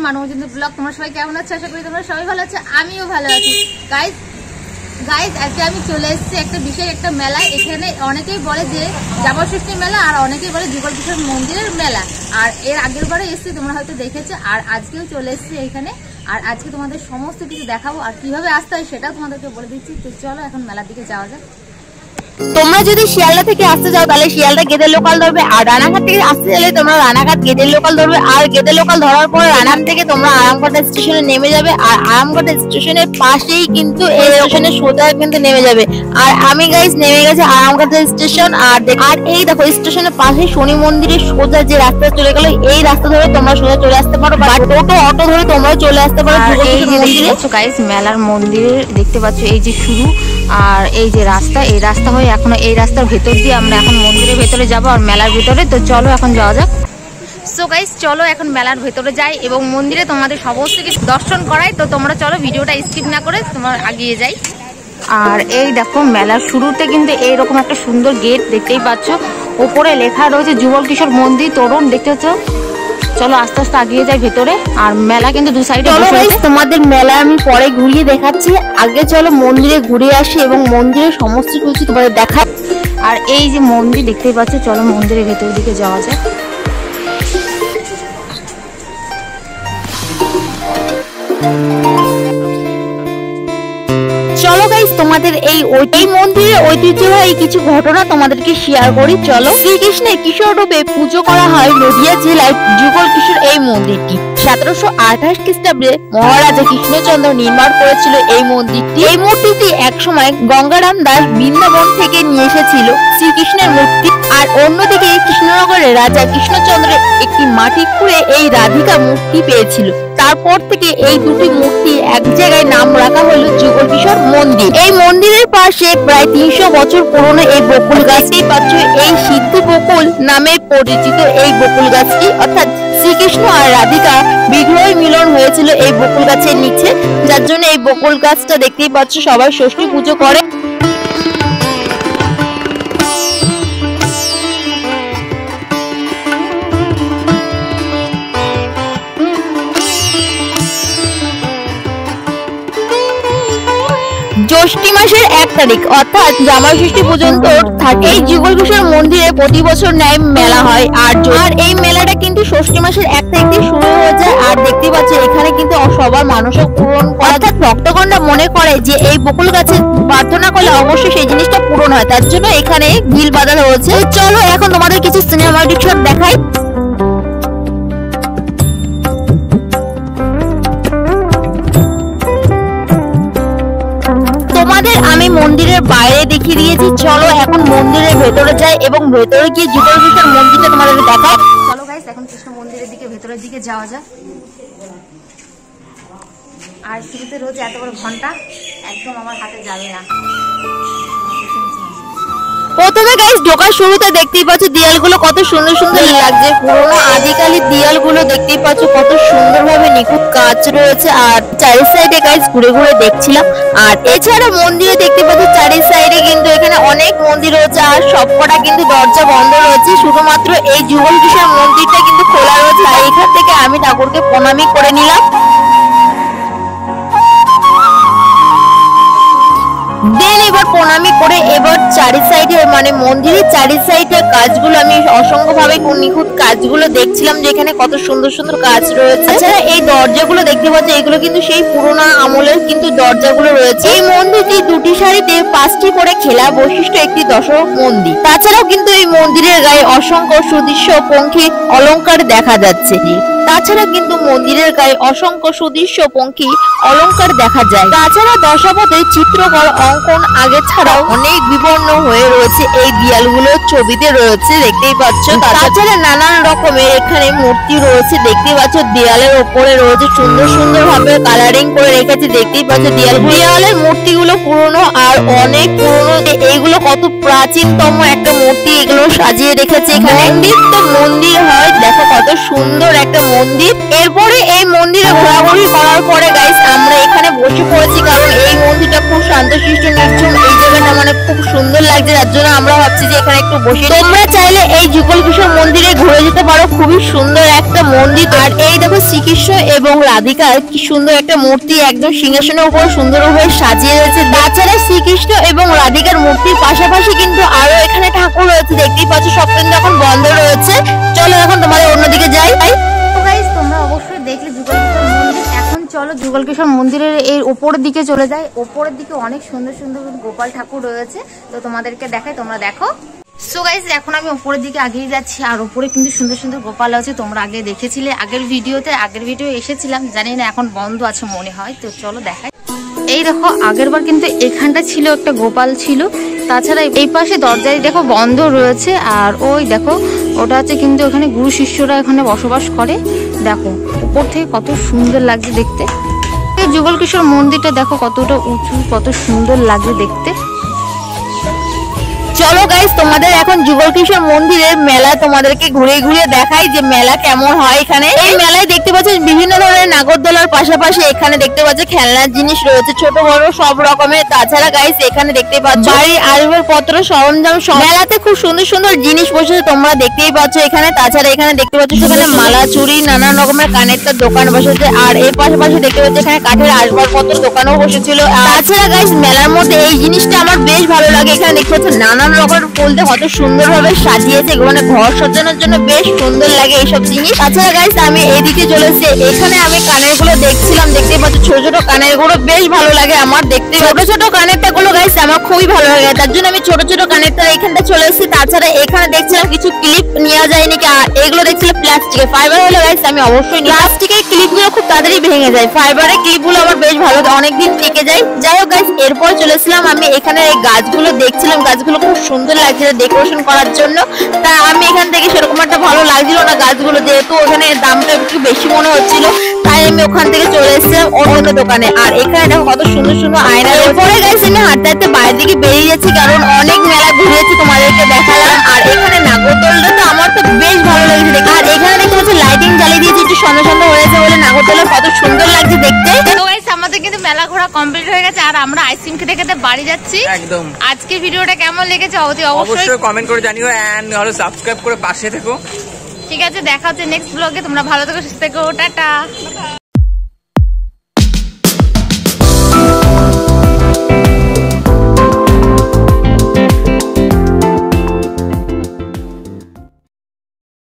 মানবজন্তু blog. তোমরা সবাই কেমন আছো? আশা করি তোমরা সবাই ভালো আছো, আমিও ভালো আছি। গাইজ আজকে আমি চলে এসেছি একটা বিশেষ একটা মেলায়। এখানে অনেকেই বলে যে জামাষষ্ঠী মেলা, আর অনেকেই বলে যুগল কিশোর মন্দিরের মেলা। আর এর আগের বারে এসেছি, তোমরা হয়তো দেখেছো, আর আজকেও চলে এসেছি এখানে। আর আজকে তোমাদের সমস্ত কিছু দেখাবো, আর কিভাবে আসতে হয় সেটাও তোমাদেরকে বলে দিচ্ছি। তো চলো এখন মেলার দিকে যাওয়া যাক। তোমরা যদি শিয়ালদা থেকে আসতে চাও তাহলে শিয়ালদা গেদের লোকাল ধরবে, আর রানাঘাট থেকে আসতে চাইলে তোমরা রানাঘাট গেদের লোকাল ধরবে। আর গেদের লোকাল ধরার পর রানাঘাট থেকে তোমরা আরামঘাটা স্টেশনে নেমে যাবে, আর আরামঘাটা স্টেশনের পাশেই কিন্তু এই স্টেশনে সোজা কিন্তু নেমে যাবে। আর আমি গাইস নেমে গেছি আরামঘাটা স্টেশন। আর এই দেখো স্টেশনের পাশে শনি মন্দিরের সোজা যে রাস্তা চলে গেল, এই রাস্তা ধরে তোমরা সোজা চলে আসতে পারো, বা টোটো অটো ধরে তোমরা চলে আসতে পারো মন্দিরে। গাইস মেলার মন্দিরে দেখতে পাচ্ছ এই যে শুরু, আর এই যে রাস্তা, এই রাস্তা হয়ে এখনো এই রাস্তার ভেতর দিয়ে আমরা এখন মন্দিরের ভেতরে যাব, আর মেলার ভেতরে। তো চলো এখন যাওয়া যাক। সো গাইস চলো এখন মেলার ভেতরে যাই এবং মন্দিরে তোমাদের সমস্ত কিছু দর্শন করাই। তো তোমরা চলো ভিডিওটা স্কিপ না করে তোমার আগিয়ে যাই। আর এই দেখো মেলার শুরুতে কিন্তু এইরকম একটা সুন্দর গেট দেখতেই পাচ্ছ, ওপরে লেখা রয়েছে যুগল কিশোর মন্দির তরুণ, দেখতে পাচ্ছ। চলো আস্তে আস্তে আগিয়ে যাই ভেতরে। আর মেলা কিন্তু দু সাইডে। তোমাদের মেলা আমি পরে ঘুরিয়ে দেখাচ্ছি, আগে চলো মন্দিরে ঘুরে আসি এবং মন্দিরের সমস্ত কিছু তোমাদের দেখাই। আর এই যে মন্দির দেখতেই পাচ্ছ, চলো মন্দিরের ভেতরের দিকে যাওয়া যায়। চলো গাইস তোমাদের এই মন্দিরের ঐতিহ্যবাহী কিছু ঘটনা তোমাদেরকে শেয়ার করি। চলো, শ্রীকৃষ্ণের কিশোর রূপে পুজো করা হয় নদিয়া জেলায় যুগল কিশোর এই মন্দিরটি। 1728 খ্রিস্টাব্দে মহারাজা কৃষ্ণচন্দ্র নির্মাণ করেছিল এই মন্দিরটি। এই মূর্তিটি একসময় গঙ্গারাম দাস বৃন্দাবন থেকে নিয়ে এসেছিল শ্রীকৃষ্ণের মূর্তি। আর অন্যদিকে কৃষ্ণনগরের রাজা কৃষ্ণচন্দ্রের একটি মাটি খুঁড়ে এই রাধিকা মূর্তি পেয়েছিল। তারপর থেকে এই দুটি মূর্তি এক জায়গায় নাম রাখা হলো যুগল কিশোর মন্দির। এই মন্দিরের পাশে প্রায় 300 বছর পুরনো এই বকুল গাছটি পাচ্ছ, এই সিদ্ধি বকুল নামে পরিচিত এই বকুল গাছটি, অর্থাৎ শ্রীকৃষ্ণ আর রাধিকা বিগ্রহ মিলন হয়েছিল এই বকুল গাছের নিচে, যার জন্য এই বকুল গাছটা দেখতেই পাচ্ছ সবাই ষষ্ঠী পুজো করে। জ্যৈষ্ঠ মাসের 1 তারিখ অর্থাৎ জামাষষ্ঠী পর্যন্ত থাকে এই যুগল কিশোর মন্দিরে প্রতি বছর ন্যায় মেলা হয়। আর এই মেলাটা কিন্তু ষষ্ঠী মাসের 1 তারিখ থেকে শুরু হয়ে যায়। আর দেখতে পাচ্ছ এখানে কিন্তু সবার মানসিক পূরণ করা, অর্থাৎ ভক্তগণরা মনে করে যে এই বকুল গাছে প্রার্থনা করলে অবশ্যই সেই জিনিসটা পূরণ হয়, তার জন্য এখানে ভিল বাঁধা হয়েছে। চলো এখন তোমাদের কিছু সিনেমাটিক শট দেখাই। আমি মন্দিরের বাইরে দেখিয়ে দিয়েছি, চলো এখন মন্দিরের ভেতরে যাই এবং ভেতরে গিয়ে যুগল কিশোর মন্দিরটা তোমাদের দেখাই। চলো গাইস এখন কৃষ্ণ মন্দিরের দিকে ভেতরের দিকে যাওয়া যায়। আর শুরুতে রয়েছে এত বড় ঘন্টা, একদম আমার হাতে যাবে না। প্রথমে গাইস ঢোকার শুরুতে দেখতেই পাচ্ছ দেয়ালগুলো কত সুন্দর সুন্দর লাগছে, পুরোনো আদিকালের দেয়ালগুলো দেখতেই পাচ্ছ কত সুন্দরভাবে নিখুঁত কাজ রয়েছে। আর চারি সাইডে গাইস ঘুরে ঘুরে দেখছিলাম। আর এছাড়া মন্দিরে দেখতে পাচ্ছ চারি সাইডে কিন্তু এখানে অনেক মন্দির রয়েছে, আর সবকটা কিন্তু দরজা বন্ধ রয়েছে, শুধুমাত্র এই যুগল কিশোর মন্দিরটা কিন্তু খোলা রয়েছে। আর এখান থেকে আমি ঠাকুরকে প্রণামী করে নিলাম। এবার প্রণামী করে এবার চারি সাইডে মানে মন্দিরের চারি সাইডে কাজগুলো আমি অসংখ্যভাবে নিখুঁত কাজগুলো দেখছিলাম, যে এখানে কত সুন্দর সুন্দর কাজ রয়েছে। তাছাড়া এই দরজাগুলো দেখতে পাচ্ছ, এগুলো কিন্তু সেই পুরোনো আমলের কিন্তু দরজাগুলো রয়েছে। এই মন্দিরটি দুটি সারিতে 5টি করে খেলা বৈশিষ্ট্য একটি দশরথ মন্দির। তাছাড়াও কিন্তু এই মন্দিরের গায়ে অসংখ্য সুদৃশ্য পঙ্খী অলংকার দেখা যাচ্ছে। তাছাড়া কিন্তু মন্দিরের গায়ে অসংখ্য সুদৃশ্য পঙ্খী অলংকার দেখা যায়। তাছাড়া দশাবতার চিত্রকর অঙ্কন আগে ছাড়াও অনেক বিবর্ণ হয়ে রয়েছে এই দেয়ালগুলোর ছবিতে রয়েছে, দেখতেই পাচ্ছ। তাছাড়া নানান রকমের এখানে মূর্তি রয়েছে, দেখতেই পাচ্ছ। দেয়ালের ওপরে রয়েছে সুন্দর সুন্দর ভাবে কালারিং করে রেখেছে, দেখতেই পাচ্ছ। দেয়ালের মূর্তিগুলো পুরনো আর অনেক পুরনো, এইগুলো কত প্রাচীনতম একটা মূর্তি, এগুলো সাজিয়ে রেখেছে এখানে। মন্দির হয়, দেখো কত সুন্দর একটা মন্দির। এরপরে এই মন্দিরে ঘোরাঘুরি করার পরে গাইস আমরা এখানে বসে পড়েছি, কারণ এই মন্দিরটা খুব শান্তশিষ্ট নির্জন। এই জায়গাটা মানে খুব সুন্দর লাগছে, যার জন্য আমরা ভাবছি যে এখানে একটু বসে। তোমরা চাইলে এই যুগল কিশোর মন্দিরে ঘুরে যেতে পারো, খুবই সুন্দর একটা মন্দির। আর এই দেখো শ্রীকৃষ্ণ এবং রাধিকার কি সুন্দর একটা মূর্তি একদম সিংহাসনের উপর সুন্দরভাবে সাজিয়ে রয়েছে। তাছাড়া শ্রীকৃষ্ণ এবং রাধিকার মূর্তির পাশাপাশি কিন্তু আরো এখানে ঠাকুর রয়েছে, দেখতেই পাচ্ছ। সব কিন্তু এখন বন্ধ রয়েছে। চলো এখন তোমাদের অন্যদিকে যাই। তোমরা অবশ্যই দেখলে যুগল কিশোর মন্দির। এখন চলো যুগল কিশোর মন্দিরের এর উপরের দিকে চলে যাই। উপরের দিকে অনেক সুন্দর সুন্দর গোপাল ঠাকুর রয়েছে, তো তোমাদেরকে দেখাই, তোমরা দেখো। সো গাইস এখন আমি উপরের দিকে আগিয়ে যাচ্ছি, আর উপরে কিন্তু সুন্দর সুন্দর গোপাল আছে। তোমরা আগে দেখেছিলে আগের ভিডিও এসেছিলাম, জানি না এখন বন্ধ আছে মনে হয়। তো চলো দেখাই। এই দেখো আগেরবার কিন্তু এখানটা ছিল একটা গোপাল ছিল, তাছাড়া এই পাশে দরজায় দেখো বন্ধ রয়েছে। আর ওই দেখো ওটা আছে কিন্তু ওখানে গুরু শিষ্যরা এখানে বসবাস করে। দেখো উপর থেকে কত সুন্দর লাগছে দেখতে। এই যুগল কিশোর মন্দিরটা দেখো কতটা উঁচু, কত সুন্দর লাগছে দেখতে। চলো গাইস তোমাদের এখন যুগল কিশোর মন্দিরের মেলা তোমাদেরকে ঘুরে ঘুরে দেখাই যে মেলা কেমন হয় এখানে। এই মেলায় দেখতে পাচ্ছেন বিভিন্ন ধরনের নাগরদোলার পাশাপাশি এখানে দেখতে পাচ্ছেন খেলনার জিনিস রয়েছে, ছোট বড় সব রকমের। তাছাড়া গাইস এখানে দেখতে পাচ্ছ বাড়ির আসবাবপত্র সরঞ্জাম, মেলাতে খুব সুন্দর সুন্দর জিনিস বসেছে, তোমরা দেখতেই পাচ্ছ এখানে। তাছাড়া এখানে দেখতে পাচ্ছ সেখানে মালা চুড়ি নানান রকমের কানের দোকান বসেছে। আর এর পাশাপাশি দেখতে পাচ্ছ এখানে কাঠের আসবাবপত্র দোকানও বসেছিল। তাছাড়া গাইস মেলার মধ্যে এই জিনিসটা আমার বেশ ভালো লাগে। এখানে দেখতে পাচ্ছ নানান রকমের ফুল দিয়ে কত সুন্দর ভাবে সাজিয়েছে, মানে ঘর সাজানোর জন্য বেশ সুন্দর লাগে এইসব জিনিস। তাছাড়া গাইস আমি এইদিকে চলে এসেছি, এখানে আমি কানের গুলো দেখছিলাম, দেখতে পাচ্ছ ছোট ছোট কানের গুলো বেশ ভালো লাগে আমার দেখতে। ছোট ছোট কানেরটা গুলো গাইস আমার খুবই ভালো লাগে, তার জন্য আমি ছোট ছোট কানেরটা এখানটা চলে এসেছি। তাছাড়া এখানে দেখছিলাম কিছু ক্লিপ নেওয়া যায় নাকি, আর এগুলো দেখছিলাম প্লাস্টিকের। ফাইবার হলে গাইস আমি অবশ্যই প্লাস্টিকের ক্লিপ গুলো খুব তাড়াতাড়ি ভেঙে যায়, ফাইবারের ক্লিপ গুলো আমার বেশ ভালো, অনেকদিন টিকে যায়। যাই হোক গাইস এরপর চলেছিলাম আমি এখানে এই গাছগুলো দেখছিলাম, গাছগুলো খুব সুন্দর লাগছিল ডেকোরেশন করার জন্য। তা আমি এখান থেকে সেরকম একটা ভালো লাগছিল না গাছগুলো, যেহেতু ওখানে দামটা একটু বেশি মনে হচ্ছিল, তাই আমি ওখান থেকে চলে এসেছিলাম অন্য দোকানে। আর এখানে দেখো কত সুন্দর সুন্দর আয়না। এরপরে গাইস আমি হাঁটতে হাঁটতে বাইরের দিকে বেরিয়ে যাচ্ছি, কারণ অনেক মেলা ঘুরেছি তোমাদেরকে দেখালাম। আর এখানে নাগরদোলটা তো আমার তো বেশ ভালো লাগছে দেখতে। আর এখানে দেখতে পাচ্ছি লাইটিং জ্বালিয়ে দিয়েছে, একটু সন্ধ্যা সন্ধ্যা হয়েছে বলে নাগরদোলা কত সুন্দর লাগছে দেখতে। তো গাইস আমাদের কিন্তু মেলা ঘোরা কমপ্লিট হয়ে গেছে, আর আমরা আইসক্রিম খেতে খেতে বাড়ি যাচ্ছি। একদম। আজকে ভিডিওটা কেমন লেগেছে অবশ্যই কমেন্ট করে জানিও, এন্ড হলো সাবস্ক্রাইব করে পাশে থেকো। ঠিক আছে, দেখা হচ্ছে নেক্সট ব্লগে। তোমরা ভালো থেকো, সুস্থ থেকো, টাটা।